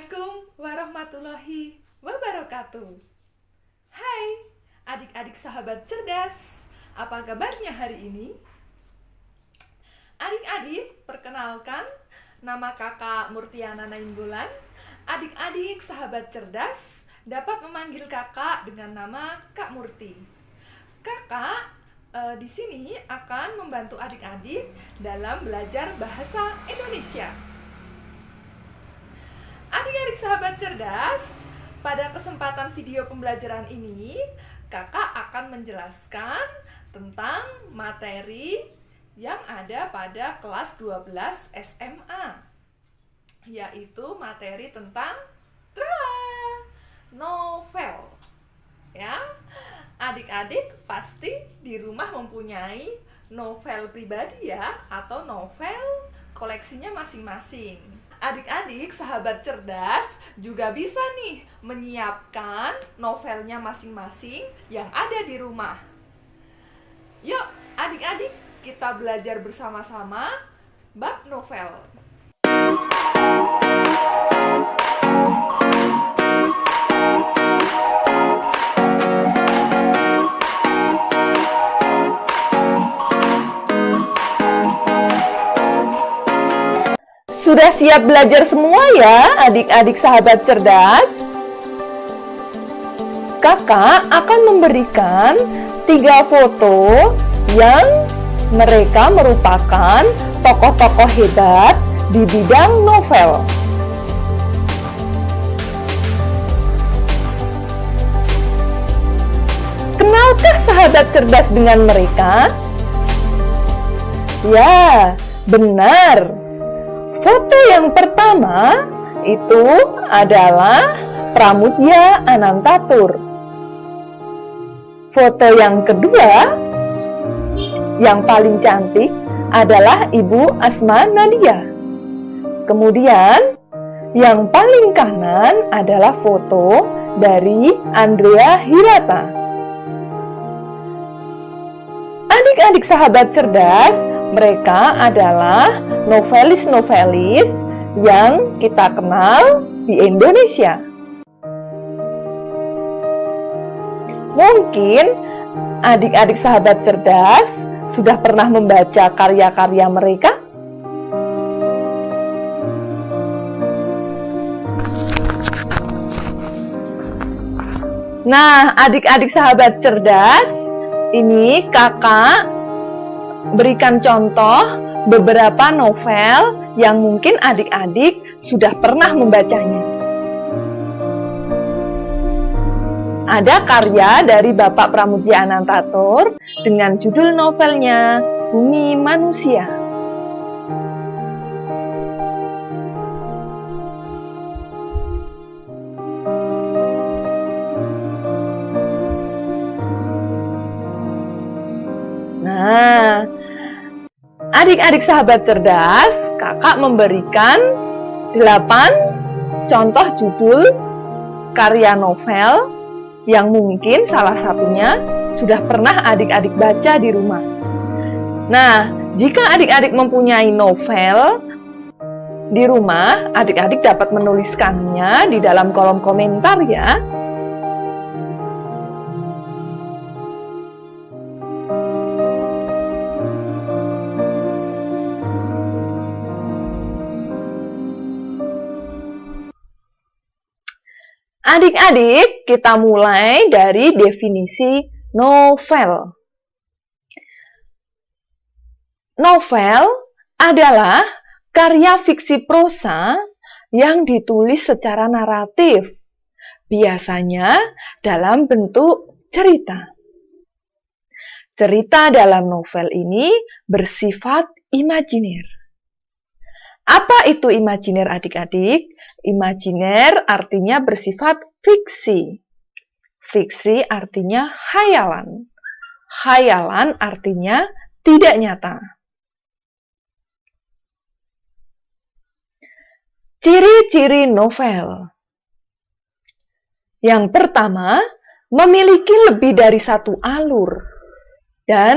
Assalamualaikum warahmatullahi wabarakatuh. Hai adik-adik sahabat cerdas, apa kabarnya hari ini? Adik-adik, perkenalkan, nama kakak Murtiana Nainggolan. Adik-adik sahabat cerdas dapat memanggil kakak dengan nama Kak Murti. Kakak di sini akan membantu adik-adik dalam belajar bahasa Indonesia. Adik-adik sahabat cerdas, pada kesempatan video pembelajaran ini, kakak akan menjelaskan tentang materi yang ada pada kelas 12 SMA, yaitu materi tentang novel. Ya, adik-adik pasti di rumah mempunyai novel pribadi ya, atau novel koleksinya masing-masing. Adik-adik sahabat cerdas juga bisa nih menyiapkan novelnya masing-masing yang ada di rumah. Yuk adik-adik, kita belajar bersama-sama bab novel. Sudah siap belajar semua ya adik-adik sahabat cerdas? Kakak akan memberikan 3 foto yang mereka merupakan tokoh-tokoh hebat di bidang novel. Kenalkah sahabat cerdas dengan mereka? Ya, benar. Foto yang pertama itu adalah Pramudya Anantatur. Foto yang kedua, yang paling cantik, adalah Ibu Asma Nadia. Kemudian, yang paling kanan adalah foto dari Andrea Hirata. Adik-adik sahabat cerdas, mereka adalah novelis-novelis yang kita kenal di Indonesia. Mungkin adik-adik sahabat cerdas sudah pernah membaca karya-karya mereka? Nah, adik-adik sahabat cerdas, ini kakak berikan contoh beberapa novel yang mungkin adik-adik sudah pernah membacanya. Ada karya dari Bapak Pramudya Anantatur dengan judul novelnya Bumi Manusia. Nah, adik-adik sahabat cerdas, kakak memberikan 8 contoh judul karya novel yang mungkin salah satunya sudah pernah adik-adik baca di rumah. Nah, jika adik-adik mempunyai novel di rumah, adik-adik dapat menuliskannya di dalam kolom komentar ya. Adik-adik, kita mulai dari definisi novel. Novel adalah karya fiksi prosa yang ditulis secara naratif, biasanya dalam bentuk cerita. Cerita dalam novel ini bersifat imajiner. Apa itu imajiner adik-adik? Imajiner artinya bersifat fiksi. Fiksi artinya khayalan. Khayalan artinya tidak nyata. Ciri-ciri novel. Yang pertama, memiliki lebih dari satu alur dan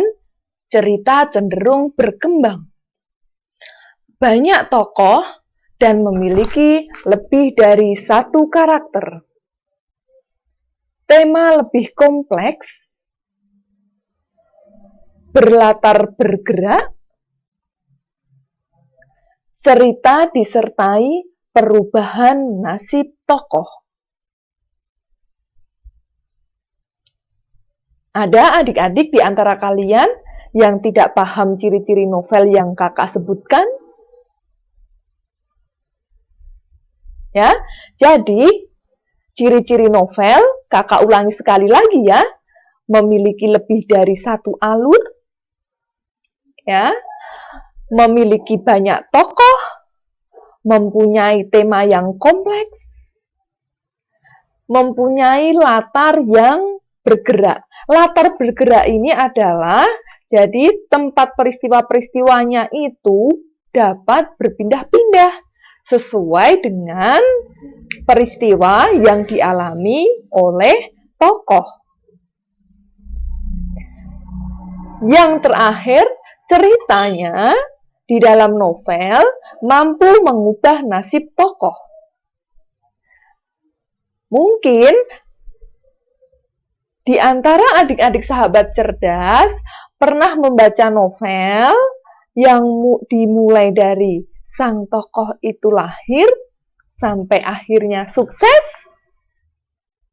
cerita cenderung berkembang. Banyak tokoh dan memiliki lebih dari satu karakter. Tema lebih kompleks, berlatar bergerak, cerita disertai perubahan nasib tokoh. Ada adik-adik di antara kalian yang tidak paham ciri-ciri novel yang kakak sebutkan? Ya, jadi ciri-ciri novel kakak ulangi sekali lagi ya. Memiliki lebih dari satu alur, ya, memiliki banyak tokoh, mempunyai tema yang kompleks, mempunyai latar yang bergerak. Latar bergerak ini adalah jadi tempat peristiwa-peristiwanya itu dapat berpindah-pindah sesuai dengan peristiwa yang dialami oleh tokoh. Yang terakhir, ceritanya di dalam novel mampu mengubah nasib tokoh. Mungkin di antara adik-adik sahabat cerdas pernah membaca novel yang dimulai dari sang tokoh itu lahir sampai akhirnya sukses.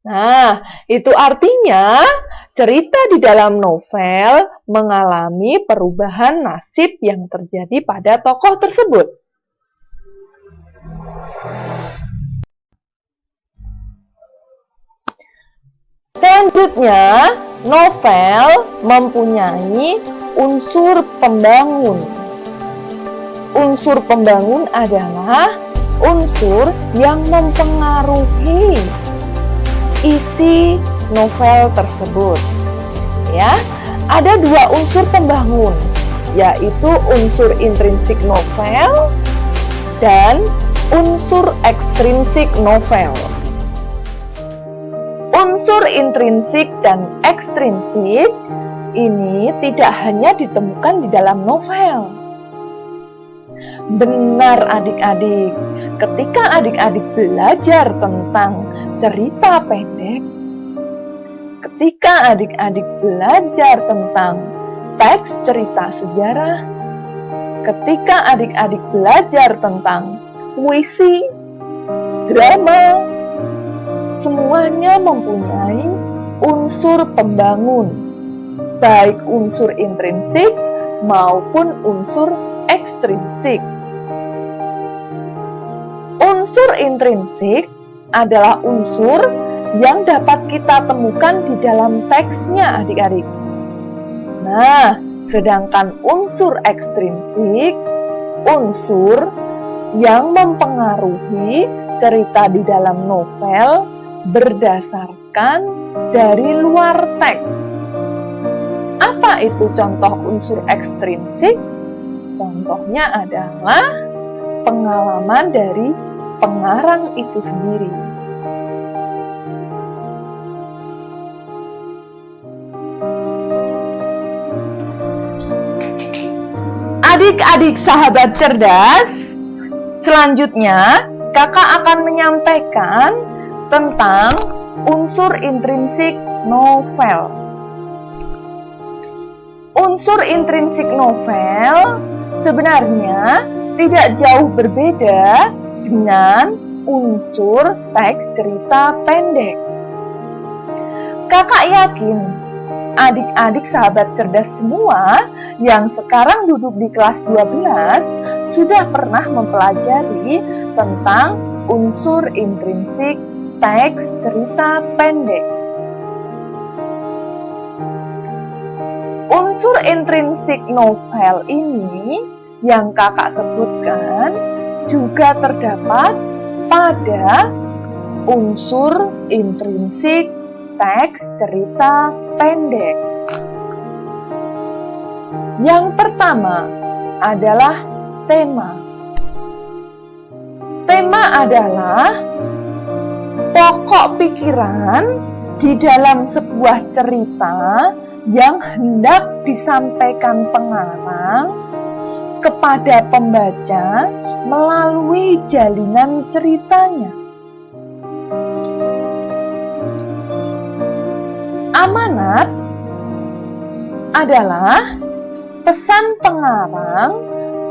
Nah, itu artinya cerita di dalam novel mengalami perubahan nasib yang terjadi pada tokoh tersebut. Selanjutnya, novel mempunyai unsur pembangun. Unsur pembangun adalah unsur yang mempengaruhi isi novel tersebut. Ya, ada dua unsur pembangun, yaitu unsur intrinsik novel dan unsur ekstrinsik novel. Unsur intrinsik dan ekstrinsik ini tidak hanya ditemukan di dalam novel. Benar adik-adik, ketika adik-adik belajar tentang cerita pendek, ketika adik-adik belajar tentang teks cerita sejarah, ketika adik-adik belajar tentang puisi, drama, semuanya mempunyai unsur pembangun, baik unsur intrinsik maupun unsur ekstrinsik. Unsur intrinsik adalah unsur yang dapat kita temukan di dalam teksnya adik-adik. Nah, sedangkan unsur ekstrinsik, unsur yang mempengaruhi cerita di dalam novel berdasarkan dari luar teks. Apa itu contoh unsur ekstrinsik? Contohnya adalah pengalaman dari pengarang itu sendiri. Adik-adik sahabat cerdas, selanjutnya kakak akan menyampaikan tentang unsur intrinsik novel. Unsur intrinsik novel sebenarnya tidak jauh berbeda dengan unsur teks cerita pendek. Kakak yakin adik-adik sahabat cerdas semua yang sekarang duduk di kelas 12 sudah pernah mempelajari tentang unsur intrinsik teks cerita pendek. Unsur intrinsik novel ini yang kakak sebutkan juga terdapat pada unsur intrinsik teks cerita pendek. Yang pertama adalah tema. Tema adalah pokok pikiran di dalam sebuah cerita yang hendak disampaikan pengarang kepada pembaca melalui jalinan ceritanya. Amanat adalah pesan pengarang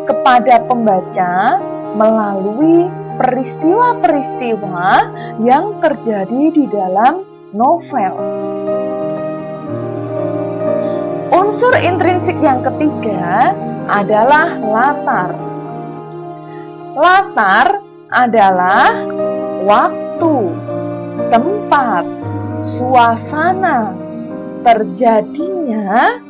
kepada pembaca melalui peristiwa-peristiwa yang terjadi di dalam novel. Unsur intrinsik yang ketiga adalah latar. Latar adalah waktu, tempat, suasana terjadinya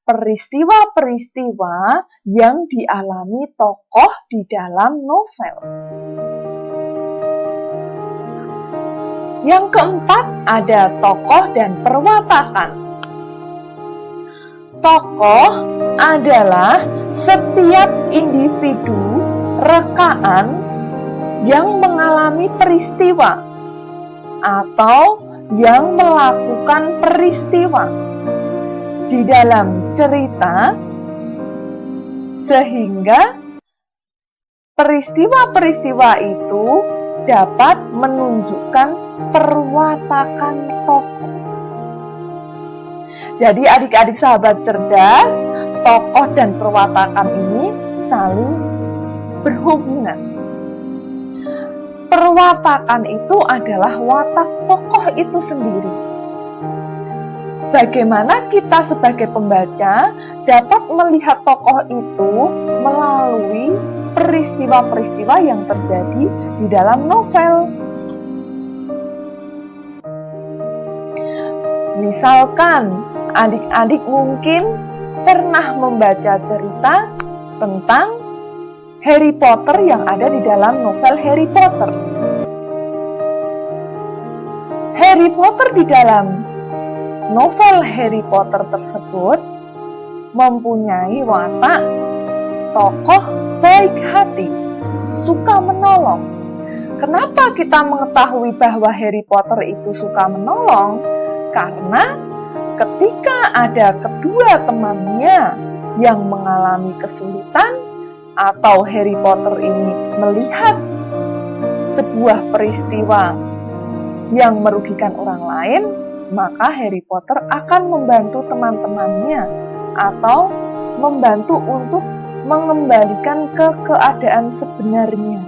peristiwa-peristiwa yang dialami tokoh di dalam novel. Yang keempat ada tokoh dan perwatakan. Tokoh adalah setiap individu rekaan yang mengalami peristiwa atau yang melakukan peristiwa di dalam cerita, sehingga peristiwa-peristiwa itu dapat menunjukkan perwatakan tokoh. Jadi adik-adik sahabat cerdas, tokoh dan perwatakan ini saling berhubungan. Perwatakan itu adalah watak tokoh itu sendiri. Bagaimana kita sebagai pembaca dapat melihat tokoh itu melalui peristiwa-peristiwa yang terjadi di dalam novel. Misalkan, adik-adik mungkin pernah membaca cerita tentang Harry Potter yang ada di dalam novel Harry Potter. Harry Potter di dalam novel Harry Potter tersebut mempunyai watak tokoh baik hati, suka menolong. Kenapa kita mengetahui bahwa Harry Potter itu suka menolong? Karena ketika ada kedua temannya yang mengalami kesulitan atau Harry Potter ini melihat sebuah peristiwa yang merugikan orang lain, maka Harry Potter akan membantu teman-temannya atau membantu untuk mengembalikan ke keadaan sebenarnya.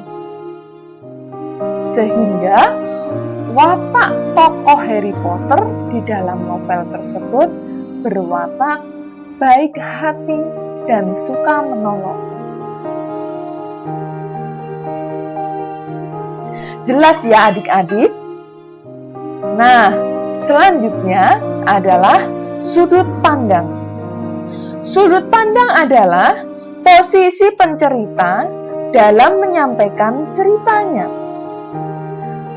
Sehingga watak tokoh Harry Potter di dalam novel tersebut berwatak baik hati dan suka menolong. Jelas ya adik-adik? Nah, selanjutnya adalah sudut pandang. Sudut pandang adalah posisi pencerita dalam menyampaikan ceritanya.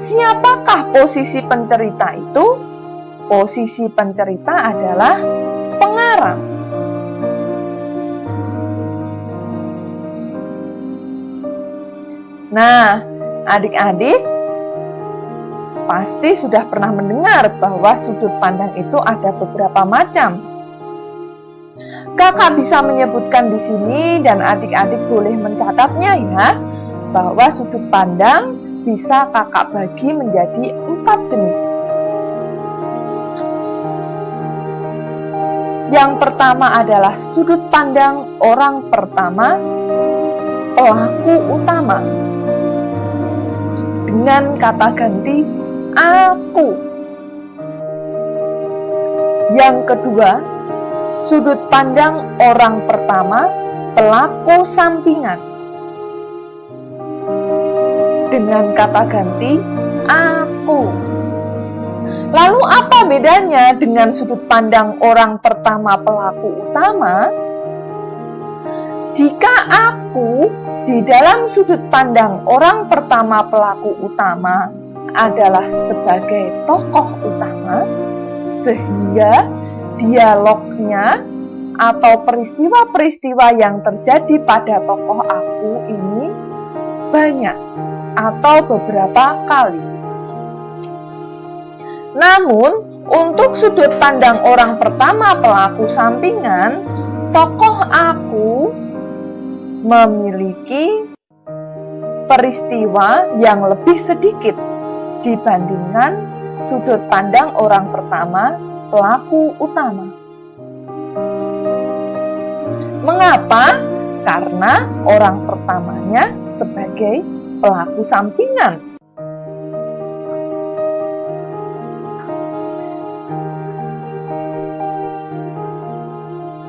Siapakah posisi pencerita itu? Posisi pencerita adalah pengarang. Nah, adik-adik pasti sudah pernah mendengar bahwa sudut pandang itu ada beberapa macam. Kakak bisa menyebutkan di sini dan adik-adik boleh mencatatnya ya, bahwa sudut pandang bisa kakak bagi menjadi 4 jenis. Yang pertama adalah sudut pandang orang pertama, pelaku utama. Dengan kata ganti aku. Yang kedua, sudut pandang orang pertama, pelaku sampingan. Dengan kata ganti aku. Lalu apa bedanya dengan sudut pandang orang pertama pelaku utama? Jika aku di dalam sudut pandang orang pertama pelaku utama adalah sebagai tokoh utama, sehingga dialognya atau peristiwa-peristiwa yang terjadi pada tokoh aku ini banyak atau beberapa kali. Namun, untuk sudut pandang orang pertama pelaku sampingan, tokoh aku memiliki peristiwa yang lebih sedikit dibandingkan sudut pandang orang pertama, pelaku utama. Mengapa? Karena orang pertamanya sebagai pelaku sampingan.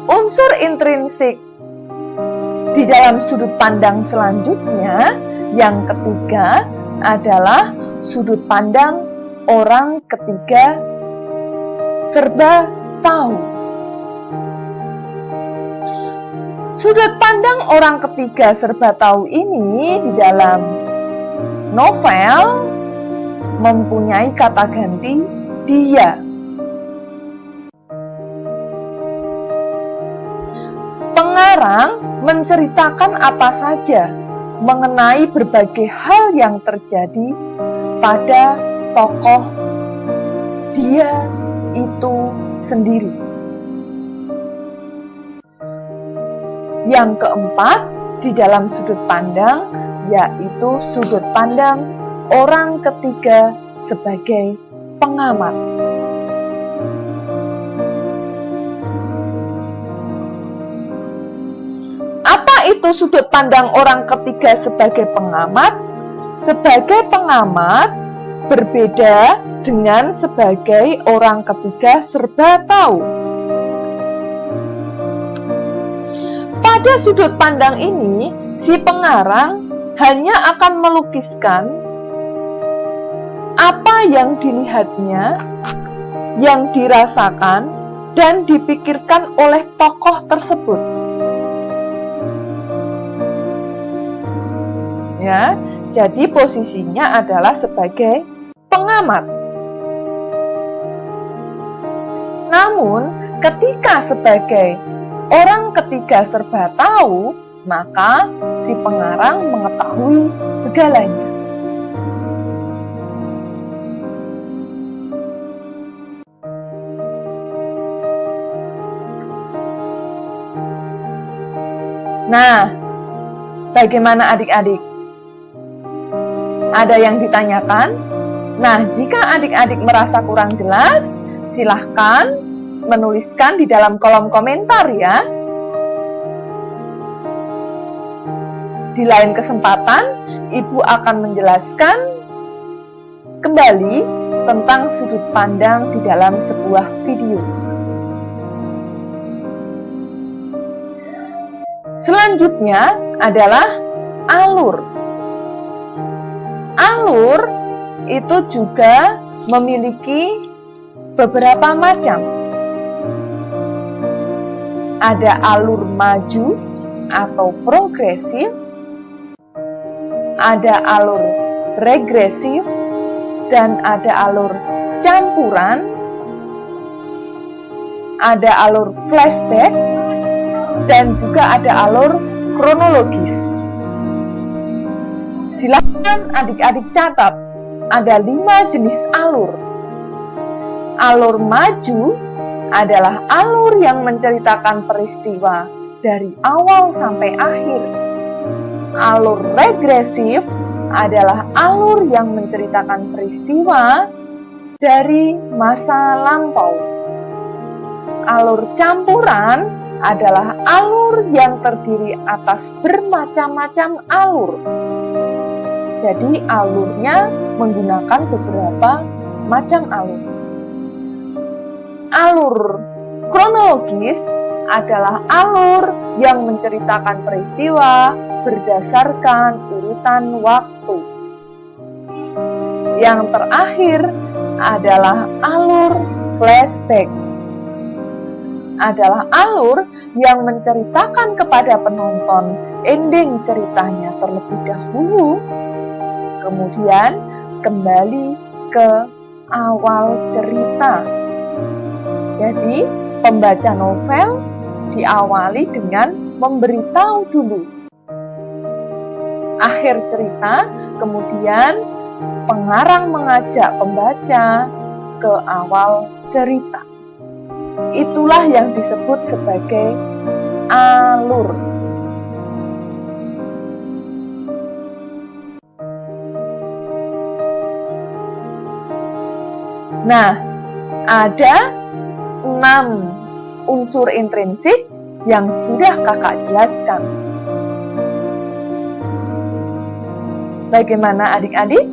Unsur intrinsik di dalam sudut pandang selanjutnya, yang ketiga adalah sudut pandang orang ketiga serba tahu. Sudut pandang orang ketiga serba tahu ini di dalam novel mempunyai kata ganti dia. Pengarang menceritakan apa saja mengenai berbagai hal yang terjadi pada tokoh dia itu sendiri. Yang keempat di dalam sudut pandang yaitu sudut pandang orang ketiga sebagai pengamat. Apa itu sudut pandang orang ketiga sebagai pengamat? Sebagai pengamat berbeda dengan sebagai orang ketiga serba tahu. Pada sudut pandang ini, si pengarang hanya akan melukiskan apa yang dilihatnya, yang dirasakan, dan dipikirkan oleh tokoh tersebut. Ya, jadi posisinya adalah sebagai pengamat. Namun, ketika sebagai orang ketiga serba tahu, maka si pengarang mengetahui segalanya. Nah, bagaimana adik-adik? Ada yang ditanyakan? Nah, jika adik-adik merasa kurang jelas, silahkan menuliskan di dalam kolom komentar ya. Di lain kesempatan, Ibu akan menjelaskan kembali tentang sudut pandang di dalam sebuah video. Selanjutnya adalah alur. Alur itu juga memiliki beberapa macam. Ada alur maju atau progresif, ada alur regresif, dan ada alur campuran, ada alur flashback, dan juga ada alur kronologis. Silakan adik-adik catat, ada 5 jenis alur. Alur maju adalah alur yang menceritakan peristiwa dari awal sampai akhir. Alur regresif adalah alur yang menceritakan peristiwa dari masa lampau. Alur campuran adalah alur yang terdiri atas bermacam-macam alur. Jadi alurnya menggunakan beberapa macam alur. Alur kronologis adalah alur yang menceritakan peristiwa berdasarkan urutan waktu. Yang terakhir adalah alur flashback. Adalah alur yang menceritakan kepada penonton ending ceritanya terlebih dahulu, kemudian kembali ke awal cerita. Jadi, pembaca novel diawali dengan memberitahu dulu akhir cerita, kemudian pengarang mengajak pembaca ke awal cerita. Itulah yang disebut sebagai alur. Nah, ada 6 unsur intrinsik yang sudah kakak jelaskan. Bagaimana adik-adik?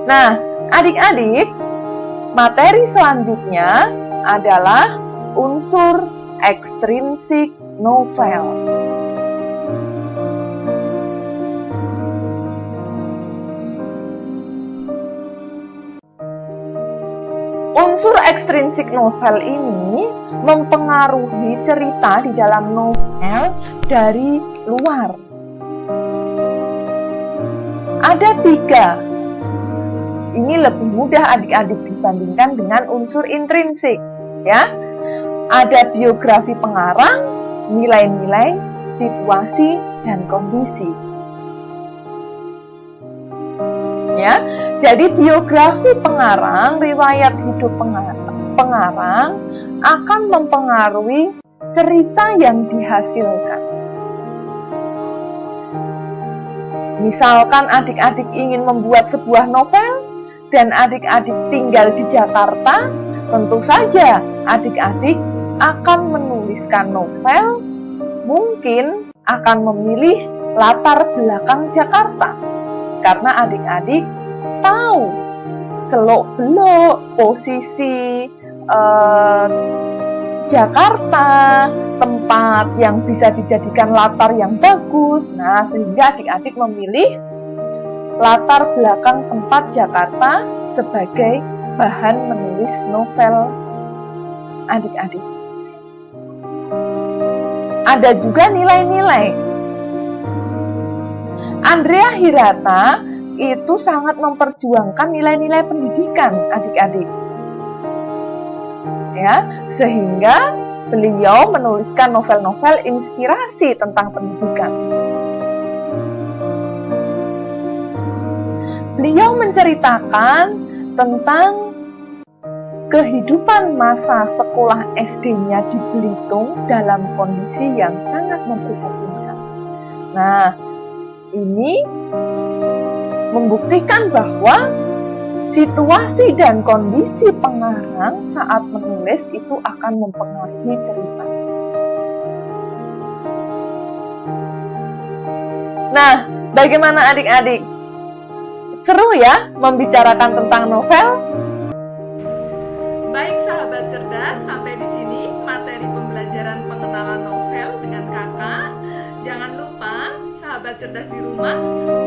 Nah, adik-adik, materi selanjutnya adalah unsur ekstrinsik novel. Unsur ekstrinsik novel ini mempengaruhi cerita di dalam novel dari luar. Ada 3. Ini lebih mudah adik-adik dibandingkan dengan unsur intrinsik, ya. Ada biografi pengarang, nilai-nilai, situasi, dan kondisi. Ya, jadi biografi pengarang, riwayat hidup pengarang akan mempengaruhi cerita yang dihasilkan. Misalkan adik-adik ingin membuat sebuah novel dan adik-adik tinggal di Jakarta, tentu saja adik-adik akan menuliskan novel, mungkin akan memilih latar belakang Jakarta. Karena adik-adik tahu selok-belok posisi Jakarta, tempat yang bisa dijadikan latar yang bagus. Nah, sehingga adik-adik memilih latar belakang tempat Jakarta sebagai bahan menulis novel adik-adik. Ada juga nilai-nilai. Andrea Hirata itu sangat memperjuangkan nilai-nilai pendidikan adik-adik. Ya, sehingga beliau menuliskan novel-novel inspirasi tentang pendidikan. Beliau menceritakan tentang kehidupan masa sekolah SD-nya di Belitung dalam kondisi yang sangat memprihatinkan. Nah, ini membuktikan bahwa situasi dan kondisi pengarang saat menulis itu akan mempengaruhi cerita. Nah, bagaimana adik-adik? Seru ya membicarakan tentang novel? Baik sahabat cerdas, sampai di sini materi pembelajaran pengenalan novel dengan kakak. Jangan lupa sahabat cerdas di rumah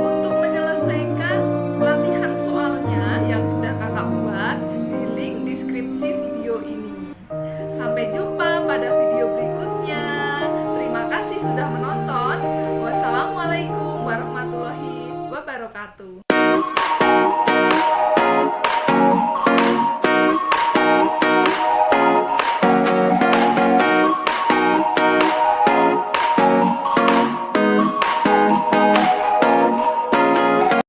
untuk